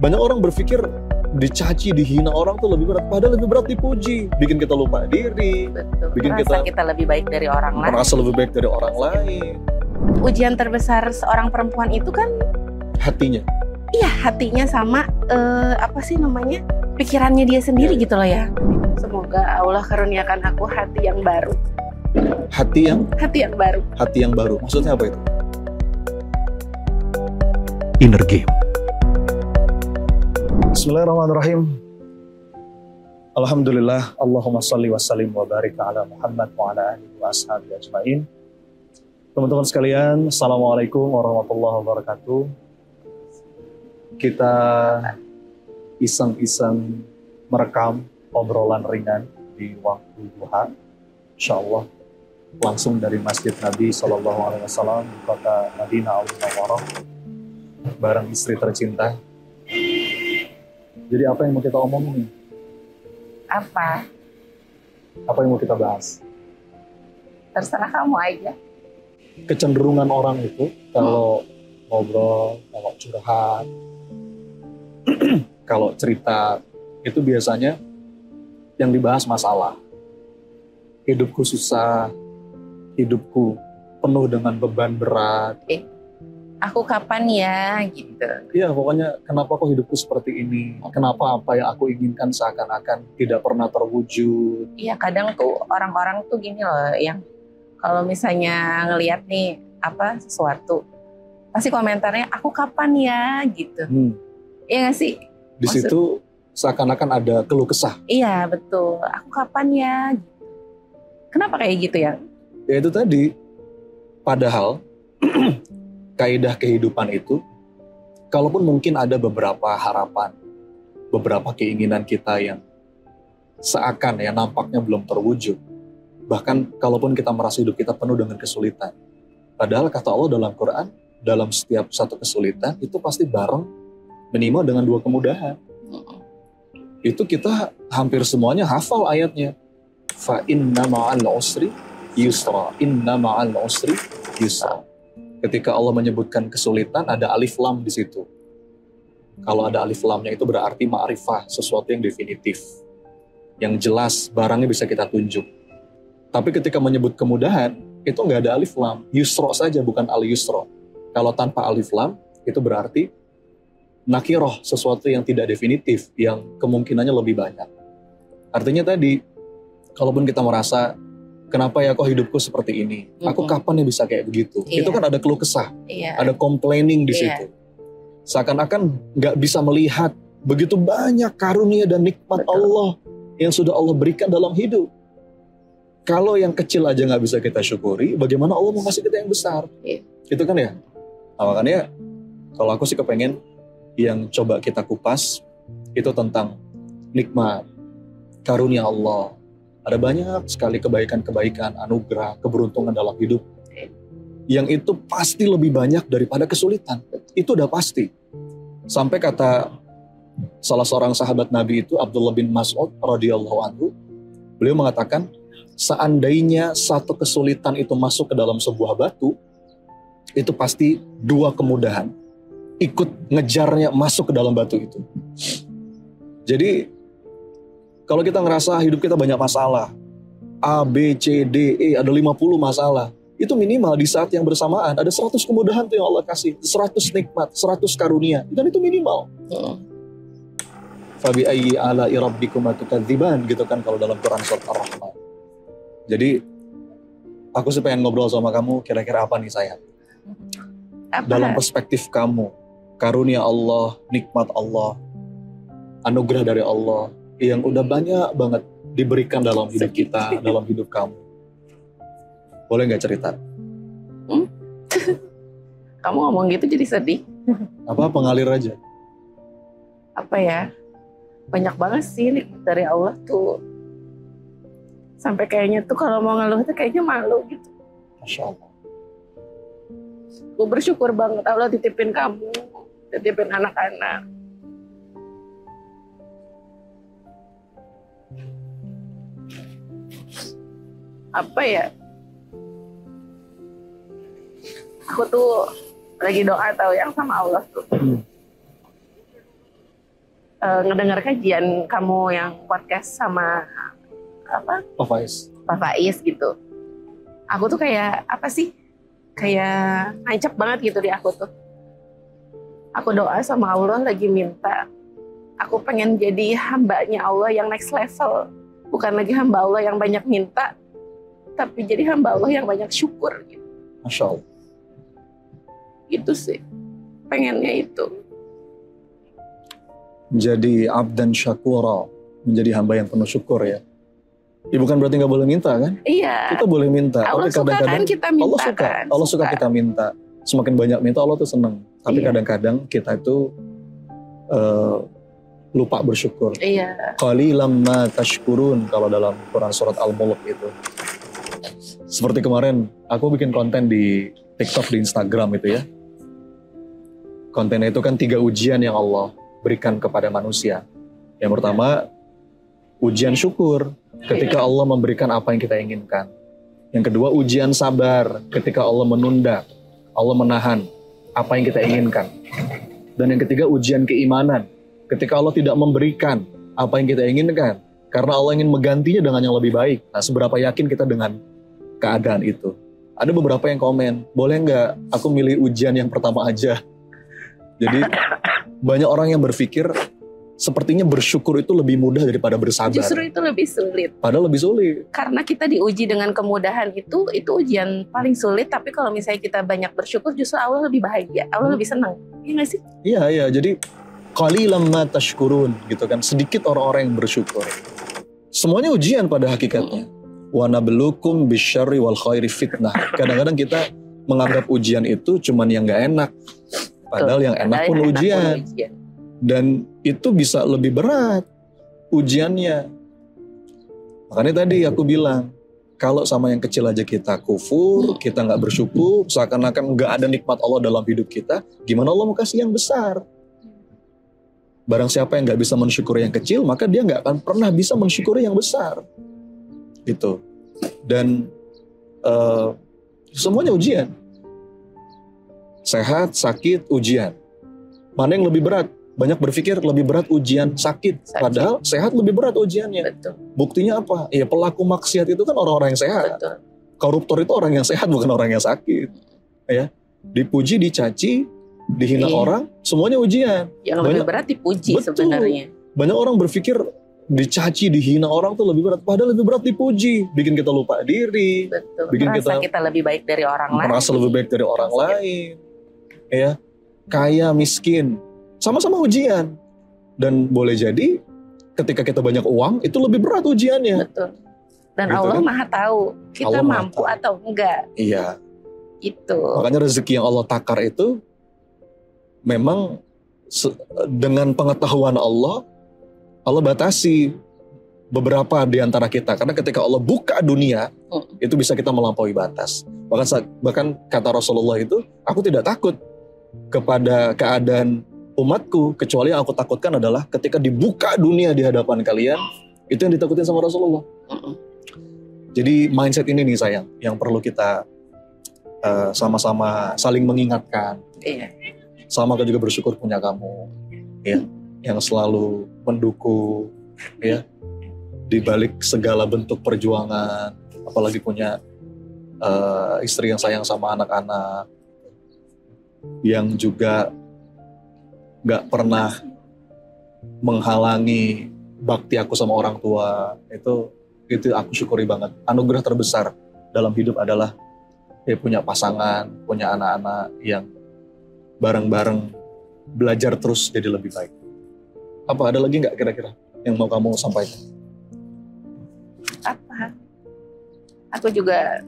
Banyak orang berpikir dicaci, dihina orang tuh lebih berat, padahal lebih berat dipuji, bikin kita lupa diri, Betul. bikin Merasa kita lebih baik dari orang lain. merasa lebih baik dari orang lain. Ujian terbesar seorang perempuan itu kan Hatinya. iya, hatinya sama pikirannya dia sendiri gitu loh ya. Semoga Allah karuniakan aku hati yang baru. Hati yang baru. Maksudnya apa itu? Inner Game. Bismillahirrahmanirrahim. Alhamdulillah, Allahumma salli wa sallim wa barik ala Muhammad wa ala alihi wa ashabihi ajmain. Teman-teman sekalian, Assalamualaikum warahmatullahi wabarakatuh. Kita iseng-iseng merekam obrolan ringan di waktu duha, insyaallah langsung dari Masjid Nabi SAW di kota Madinah Al-Munawwarah bareng istri tercinta. Jadi apa yang mau kita omongin? Apa? Apa yang mau kita bahas? Terserah kamu aja. Kecenderungan orang itu kalau ngobrol, kalau curhat, kalau cerita, itu biasanya yang dibahas masalah. Hidupku susah, hidupku penuh dengan beban berat. Aku kapan ya gitu. Iya, pokoknya kenapa kok hidupku seperti ini? Kenapa apa yang aku inginkan seakan-akan tidak pernah terwujud? Iya, kadang tuh orang-orang tuh gini loh, yang kalau misalnya ngelihat nih sesuatu, pasti komentarnya aku kapan ya gitu. Iya nggak sih? Di situ seakan-akan ada keluh kesah. Iya betul. Aku kapan ya? Kenapa kayak gitu ya? Ya itu tadi. Padahal kaidah kehidupan itu, kalaupun mungkin ada beberapa harapan, beberapa keinginan kita yang seakan ya nampaknya belum terwujud. Bahkan kalaupun kita merasa hidup kita penuh dengan kesulitan. Padahal kata Allah dalam Quran, dalam setiap satu kesulitan itu pasti bareng minimal dengan dua kemudahan. Itu kita hampir semuanya hafal ayatnya. Fa inna ma'al usri yusra. Inna ma'al usri yusra. Ketika Allah menyebutkan kesulitan, ada alif lam di situ. Kalau ada alif lamnya itu berarti ma'rifah, sesuatu yang definitif. Yang jelas, barangnya bisa kita tunjuk. Tapi ketika menyebut kemudahan, itu nggak ada alif lam. Yusra saja, bukan al-yusra. Kalau tanpa alif lam, itu berarti nakiroh, sesuatu yang tidak definitif, yang kemungkinannya lebih banyak. Artinya tadi, kalaupun kita merasa, kenapa ya kok hidupku seperti ini? Aku kapan ya bisa kayak begitu? Iya. Itu kan ada keluh kesah, Iya. ada complaining di situ. Seakan-akan nggak bisa melihat begitu banyak karunia dan nikmat Allah yang sudah Allah berikan dalam hidup. Kalau yang kecil aja nggak bisa kita syukuri, bagaimana Allah mau kasih kita yang besar? Iya. Itu kan ya? Nah, makanya kalau aku sih kepengen yang coba kita kupas itu tentang nikmat, karunia Allah. Ada banyak sekali kebaikan-kebaikan, anugerah, keberuntungan dalam hidup. Yang itu pasti lebih banyak daripada kesulitan. Itu udah pasti. Sampai kata salah seorang sahabat Nabi itu, Abdullah bin Mas'ud radhiyallahu anhu, beliau mengatakan, seandainya satu kesulitan itu masuk ke dalam sebuah batu, itu pasti dua kemudahan ikut ngejarnya masuk ke dalam batu itu. Jadi kalau kita ngerasa hidup kita banyak masalah, A, B, C, D, E, ada 50 masalah. Itu minimal di saat yang bersamaan, ada 100 kemudahan tuh yang Allah kasih. 100 nikmat, 100 karunia. Dan itu minimal. Fabi ayyi ala'i rabbikuma tukadziban, gitu kan kalau dalam Quran surat Ar-Rahman. Jadi, aku sih pengen ngobrol sama kamu, kira-kira apa nih sayang? Dalam perspektif kamu, karunia Allah, nikmat Allah, anugerah dari Allah, yang udah banyak banget diberikan dalam hidup kita, dalam hidup kamu. Boleh nggak cerita? Kamu ngomong gitu jadi sedih. Apa, pengalir aja? Apa ya? Banyak banget sih nikmat dari Allah tuh. Sampai kayaknya tuh kalau mau ngeluh tuh kayaknya malu gitu. Masya Allah. Gue bersyukur banget Allah titipin kamu, titipin anak-anak. Apa ya? Aku tuh lagi doa tahu yang sama Allah tuh. ngedengar kajian kamu yang podcast sama Pak Faiz gitu. Aku tuh kayak apa sih? Kayak nancep banget gitu di aku tuh. Aku doa sama Allah lagi minta. Aku pengen jadi hambanya Allah yang next level. Bukan lagi hamba Allah yang banyak minta, tapi jadi hamba Allah yang banyak syukur gitu. Masya Allah. Itu sih, pengennya itu. Menjadi abdan syakura, menjadi hamba yang penuh syukur ya. Ya bukan berarti nggak boleh minta kan? Iya. Kita boleh minta. Allah tapi suka kadang-kadang kan kita minta Allah suka. kan? Allah suka kita minta. Semakin banyak minta Allah tuh seneng. Tapi Iya. kadang-kadang kita itu lupa bersyukur. Iya. Qalilam ma tashkurun kalau dalam Quran surat Al-Mulk itu. Seperti kemarin aku bikin konten di TikTok, di Instagram itu ya. Kontennya itu kan 3 ujian yang Allah berikan kepada manusia. Yang pertama, ujian syukur ketika Allah memberikan apa yang kita inginkan. Yang kedua, ujian sabar ketika Allah menunda, Allah menahan apa yang kita inginkan. Dan yang ketiga, ujian keimanan ketika Allah tidak memberikan apa yang kita inginkan, karena Allah ingin menggantinya dengan yang lebih baik. Nah, seberapa yakin kita dengan keadaan itu? Ada beberapa yang komen, boleh nggak aku milih ujian yang pertama aja? Jadi banyak orang yang berpikir sepertinya bersyukur itu lebih mudah daripada bersabar. Justru itu lebih sulit. Padahal lebih sulit. Karena kita diuji dengan kemudahan itu ujian paling sulit. Tapi kalau misalnya kita banyak bersyukur, justru Allah lebih bahagia, Allah lebih senang. Iya nggak sih? Iya. Jadi qalilam ma tashkurun gitu kan. Sedikit orang-orang yang bersyukur. Semuanya ujian pada hakikatnya. Wa nabluukum bisyarri wal khairi fitnah. Kadang-kadang kita menganggap ujian itu cuman yang nggak enak. Padahal yang enak pun ujian. Dan itu bisa lebih berat ujiannya. Makanya tadi aku bilang, kalau sama yang kecil aja kita kufur, kita nggak bersyukur, seakan-akan nggak ada nikmat Allah dalam hidup kita, gimana Allah mau kasih yang besar? Barang siapa yang nggak bisa mensyukuri yang kecil, maka dia nggak akan pernah bisa mensyukuri yang besar. Gitu. Dan semuanya ujian. Sehat, sakit, ujian. Mana yang lebih berat? Banyak berpikir lebih berat ujian sakit. Padahal sehat lebih berat ujiannya. Betul. Buktinya apa? Ya pelaku maksiat itu kan orang-orang yang sehat. Betul. Koruptor itu orang yang sehat, bukan orang yang sakit. Ya, dipuji, dicaci, dihina orang, semuanya ujian. Yang lebih berat dipuji. Betul. Sebenarnya. Banyak orang berpikir dicaci, dihina orang tuh lebih berat. Padahal lebih berat dipuji. Bikin kita lupa diri. Betul. Bikin merasa kita lebih baik dari orang lain. Merasa lebih baik dari orang lain. Ya, kaya, miskin. Sama-sama ujian. Dan boleh jadi ketika kita banyak uang, itu lebih berat ujiannya. Betul. Dan gitu Allah kan? Maha tahu kita Allah mampu tahu. atau enggak. Iya. Itu. Makanya rezeki yang Allah takar itu memang dengan pengetahuan Allah batasi beberapa di antara kita. Karena ketika Allah buka dunia, itu bisa kita melampaui batas. Bahkan kata Rasulullah itu, aku tidak takut kepada keadaan umatku, kecuali yang aku takutkan adalah ketika dibuka dunia di hadapan kalian, itu yang ditakutin sama Rasulullah. Jadi mindset ini nih sayang, yang perlu kita sama-sama saling mengingatkan. Iya. Sama aku juga bersyukur punya kamu, ya, yang selalu mendukung, ya, di balik segala bentuk perjuangan, apalagi punya istri yang sayang sama anak-anak, yang juga gak pernah menghalangi bakti aku sama orang tua. Itu aku syukuri banget. Anugerah terbesar dalam hidup adalah punya pasangan, punya anak-anak yang bareng-bareng belajar terus jadi lebih baik. Apa ada lagi gak kira-kira yang mau kamu sampaikan? Apa? Aku juga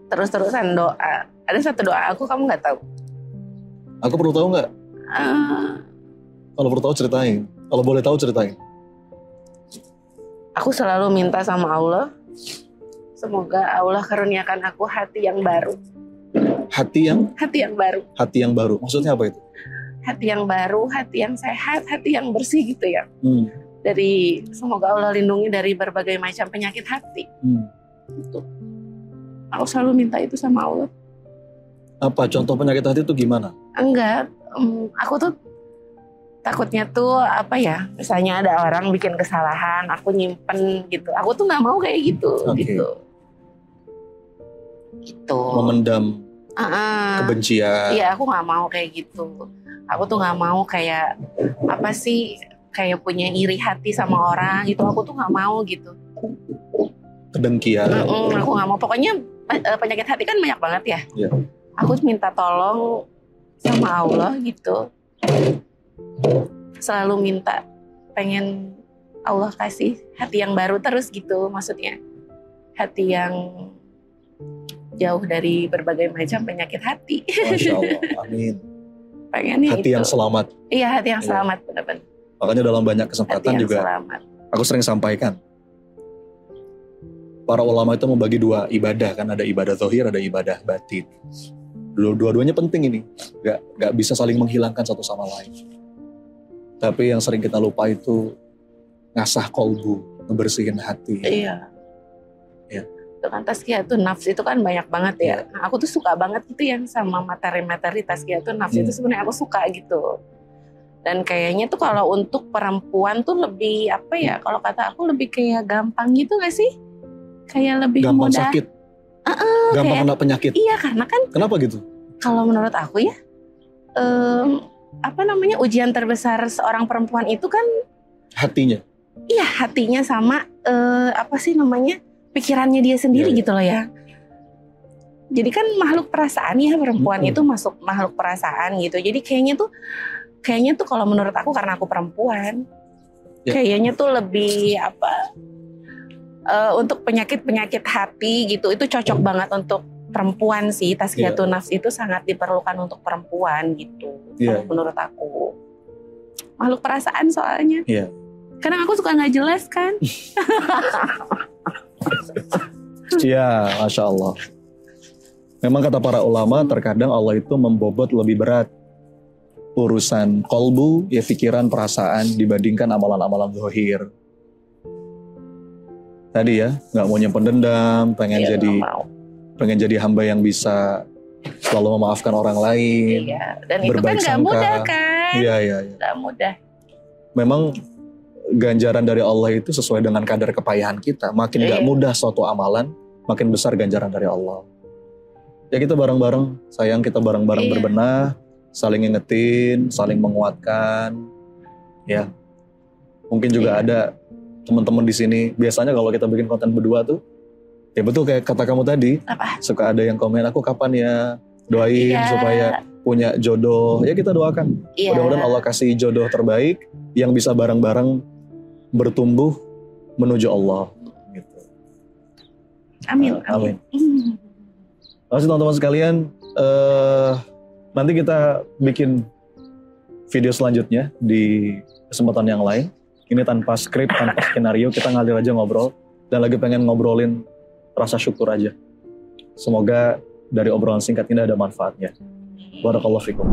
terus-terusan doa. Ada satu doa aku, kamu gak tahu. Aku perlu tahu gak? Kalau perlu tahu ceritain. Kalau boleh tahu ceritain. Aku selalu minta sama Allah, semoga Allah karuniakan aku hati yang baru. Hati yang baru. Hati yang baru. Maksudnya apa itu? Hati yang baru, hati yang sehat, hati yang bersih gitu ya. Dari semoga Allah lindungi dari berbagai macam penyakit hati. Itu. Aku selalu minta itu sama Allah. Apa contoh penyakit hati itu gimana? Enggak, aku tuh Takutnya tuh apa ya? Misalnya ada orang bikin kesalahan, aku nyimpen gitu. Aku tuh nggak mau kayak gitu, gitu. Gitu. Memendam kebencian. Iya, aku nggak mau kayak gitu. Aku tuh nggak mau kayak apa sih? Kayak punya iri hati sama orang gitu. Aku tuh nggak mau gitu. Kedengkian. Aku nggak mau. Pokoknya penyakit hati kan banyak banget ya. Iya. Aku minta tolong sama Allah gitu. Selalu minta, pengen Allah kasih hati yang baru terus gitu, maksudnya hati yang jauh dari berbagai macam penyakit hati. Masya Allah, amin. Pengennya hati itu. Yang selamat. Iya, hati yang selamat, benar-benar. Makanya dalam banyak kesempatan juga selamat. Aku sering sampaikan, para ulama itu membagi dua ibadah, kan ada ibadah zahir, ada ibadah batin. Dua-duanya penting ini, nggak bisa saling menghilangkan satu sama lain. Tapi yang sering kita lupa itu ngasah kolbu, ngebersihin hati. Iya. Ya. Itu kan tazkiyatun nafs itu kan banyak banget ya. Nah, aku tuh suka banget gitu yang sama materi-materi tazkiyatun nafs itu sebenarnya aku suka gitu. Dan kayaknya tuh kalau untuk perempuan tuh lebih apa ya? Kalau kata aku lebih kayak gampang gitu nggak sih? Kayak lebih gampang mudah. Sakit. Gampang kena penyakit. Iya, karena kan. Kenapa gitu? Kalau menurut aku ya. Apa namanya, ujian terbesar seorang perempuan itu kan hatinya. Iya, hatinya sama apa sih namanya, pikirannya dia sendiri gitu loh ya. Jadi kan makhluk perasaan ya, perempuan itu masuk makhluk perasaan gitu. Jadi kayaknya tuh kalau menurut aku, karena aku perempuan, kayaknya tuh lebih apa, untuk penyakit hati gitu, itu cocok banget untuk perempuan sih. Tazkiyatun nafs itu sangat diperlukan untuk perempuan gitu. Menurut aku. Makhluk perasaan soalnya. Kadang aku suka nggak jelas kan. Iya, Masya Allah. Memang kata para ulama, terkadang Allah itu membobot lebih berat urusan kolbu, ya pikiran, perasaan, dibandingkan amalan-amalan zahir. Tadi ya, nggak mau nyimpen dendam, pengen jadi hamba yang bisa selalu memaafkan orang lain. Iya, dan itu kan gak mudah kan. Iya. Gak mudah. Memang ganjaran dari Allah itu sesuai dengan kadar kepayahan kita. Makin gak mudah suatu amalan, makin besar ganjaran dari Allah. Ya kita bareng-bareng, sayang, kita bareng-bareng berbenah, saling ngingetin, saling menguatkan. Ya, mungkin juga ada teman-teman di sini. Biasanya kalau kita bikin konten berdua tuh, ya betul kayak kata kamu tadi. Apa? Suka ada yang komen, aku kapan ya doain supaya punya jodoh. Ya kita doakan. Mudah-mudahan Allah kasih jodoh terbaik yang bisa bareng-bareng bertumbuh menuju Allah. Gitu. Amin. Terima kasih teman-teman sekalian. Nanti kita bikin video selanjutnya di kesempatan yang lain. Ini tanpa skrip, tanpa skenario, kita ngalir aja ngobrol. Dan lagi pengen ngobrolin rasa syukur aja. Semoga dari obrolan singkat ini ada manfaatnya. Barakallahu fikum.